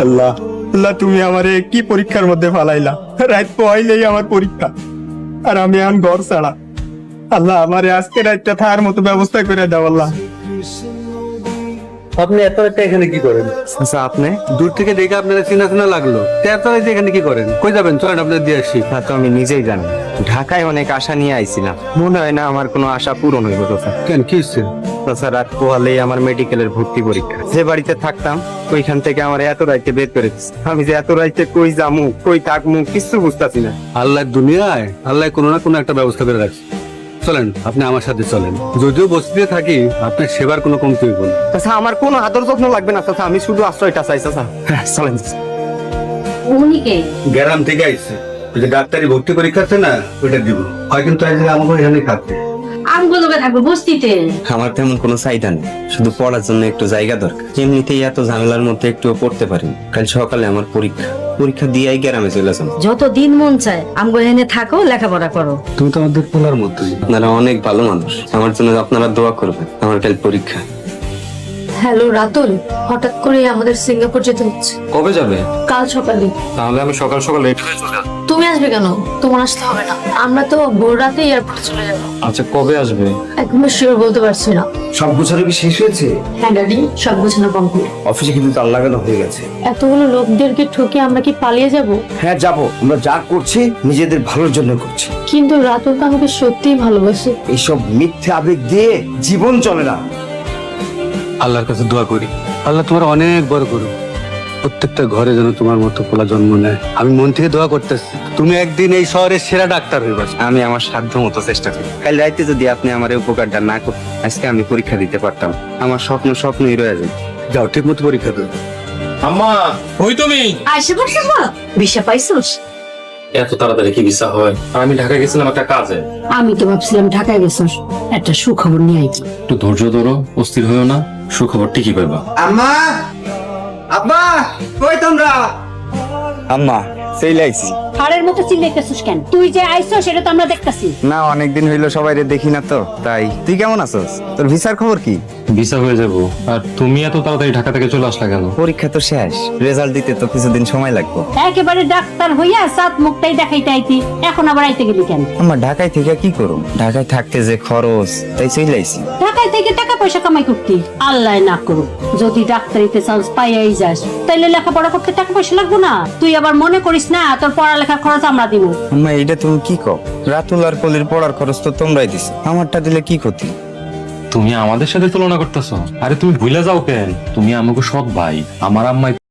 আল্লাহ আল্লাহ, তুমি আমারে কি পরীক্ষার মধ্যে ফালাইলা? রাত পয়লেই আমার পরীক্ষা, আর আমি এখন ঘর ছাড়া। আল্লাহ, আমারে আজকে রাতটা থাকার মতো ব্যবস্থা করে দাও আল্লাহ। আপনি এত একটা এখানে কি করেন? আচ্ছা, আপনি দূর থেকে দেখে আপনার চেনা চেনা লাগলো, এত রাতে এখানে কি করেন? কই যাবেন? চলেন আপনাদের দিয়ে আসি। তা তো আমি নিজেই জানি। ঢাকায় অনেক আশা নিয়ে আইছিলাম, মনে হয় না আমার কোনো আশা পূরণ হইব। কেন, কি হচ্ছে? তাছাড়া রাত পোহালেই আমার মেডিকেলের ভর্তি পরীক্ষা। যে বাড়িতে থাকতাম ওইখান থেকে আমার এত রাইতে বের করে দিচ্ছে। আমি যে এত রাইতে কই যামু কই থাকমু কিছু বুঝতাছি না। আল্লাহর দুনিয়ায় আল্লাহ কোনো না কোনো একটা ব্যবস্থা করে রাখছে। চলেন, আপনি আমার সাথে চলেন। যদিও বস্তিতে থাকি, আপনার সেবার কোনো কমতি হইব না। চাচা, আমার কোনো আদর যত্ন লাগবে না চাচা, আমি শুধু আশ্রয়টা চাই চাচা। চলেন। উনি কে? গ্রাম থেকে আইছে, ওই যে ডাক্তারি ভর্তি পরীক্ষা আছে না, ওইটা দিব। হয় কিন্তু আজ আমাকে এখানে থাকতে। আমি কোথায় থাকবো? বস্তিতে। আমার তেমন কোনো চাহিদা নেই, শুধু পড়ার জন্য একটু জায়গা দরকার। এমনিতেই এত ঝামেলার মধ্যে একটুও পড়তে পারিনি। কাল সকালে আমার পরীক্ষা, পরীক্ষা দিয়েই গ্রামে চলে যাবো। যত দিন মন চায় আমগো এনে থাকো, লেখাপড়া করো। তুমি তো আমাদের পোলার মতোই। আপনারা অনেক ভালো মানুষ, আমার জন্য আপনারা দোয়া করবেন। আমার কাল পরীক্ষা। হ্যালো রাতুল, হঠাৎ করে আমাদের সিঙ্গাপুর যেতে হচ্ছে। কবে যাবে? কাল সকালে। তাহলে আমি সকাল সকাল রেডি হয়ে চলে আসবো। তুমি আসবে কেন? তোমার আসতে হবে না, আমরা তো ভোর রাতে এয়ারপোর্টে চলে যাবো। আচ্ছা, কবে আসবে? এখনো শিওর বলতে পারছি না। সব গোছানো কি শেষ হয়েছে? হ্যাঁ ড্যাডি, সব গোছানো কমপ্লিট। অফিসে কিন্তু তার লাগানো হয়ে গেছে। এতগুলো লোকদেরকে ঠকে আমরা কি পালিয়ে যাব? হ্যাঁ যাবো, আমরা যা করছি নিজেদের ভালোর জন্য করছি। কিন্তু রাতুল তো আমাকে সত্যিই ভালোবাসে। এইসব মিথ্যে আবেগ দিয়ে জীবন চলে না। আল্লাহর কাছে দোয়া করি, আল্লাহ তোমার অনেক বড় করুক। প্রত্যেকটা ঘরে যেন তোমার মতো পোলা জন্ম নেয়। আমি মন থেকে দোয়া করতেছি, তুমি একদিন এই শহরের সেরা ডাক্তার হইবা। আমি আমার সাধ্য মতো চেষ্টা করি। কাল রাইতে যদি আপনি আমার এই উপকারটা না করতেন, আজকে আমি পরীক্ষা দিতে পারতাম। আমার স্বপ্নই রয়ে যায়। যাও, ঠিক মতো পরীক্ষা দাও। আম্মা, ওই তুমি? আইসে পড়ছিস মা? ভিসা পাইছিস? এত তাড়াতাড়ি কি ভিসা হয়? আমি ঢাকা গেছিলাম একটা কাজে। আমি তো ভাবছিলাম ঢাকায় গেছিস, একটা সুখবর নিয়ে আইছি। একটু ধৈর্য ধরো, অস্থির হইও না, সুখবর ঠিকই পাইবা। আম্মা, আব্বা, কই তোমরা? আম্মা, সেই লাইছি। হাড়ের মতো চিল্লাইতেছিস কেন? তুই যে আইছো সেটা তো আমরা দেখতাছি। না, অনেকদিন হইলো সবাইরে দেখি না তো, তাই। তুই কেমন আছোস? তোর ভিসার খবর কি? ভিসা হয়ে যাবো। আর তুমি এত তাড়াতাড়ি ঢাকা থেকে চলে আসলা কেন? পরীক্ষা তো শেষ, রেজাল্ট দিতে তো কিছুদিন সময় লাগবে। একেবারে ডাক্তার হইয়া সাত মুখটাই দেখাইতে আইতি, এখন আবার আইতে গেলি কেন? আমার ঢাকায় থেকে কি করুম? ঢাকায় থাকতে যে খরচ, তাই চলে আইছি। ঢাকায় থেকে টাকা পয়সা কামাই করতি, আল্লাহ না করুক যদি ডাক্তারিতে চান্স পাইয়াই যাস, তাইলে লেখাপড়া করতে টাকা পয়সা লাগবো না? তুই আবার মনে করিস না তোর পড়ালেখার খরচ আমরা দিব। আম্মা, এইটা তুমি কি কও? রাতুল আর কলির পড়ার খরচ তো তোমরাই দিছো, আমারটা দিলে কি ক্ষতি? তুমি আমাদের সাথে তুলনা করতেছো? আরে তুমি ভুলে যাও কেন? তুমি আমাকে সৎ ভাই। আমার আম্মাই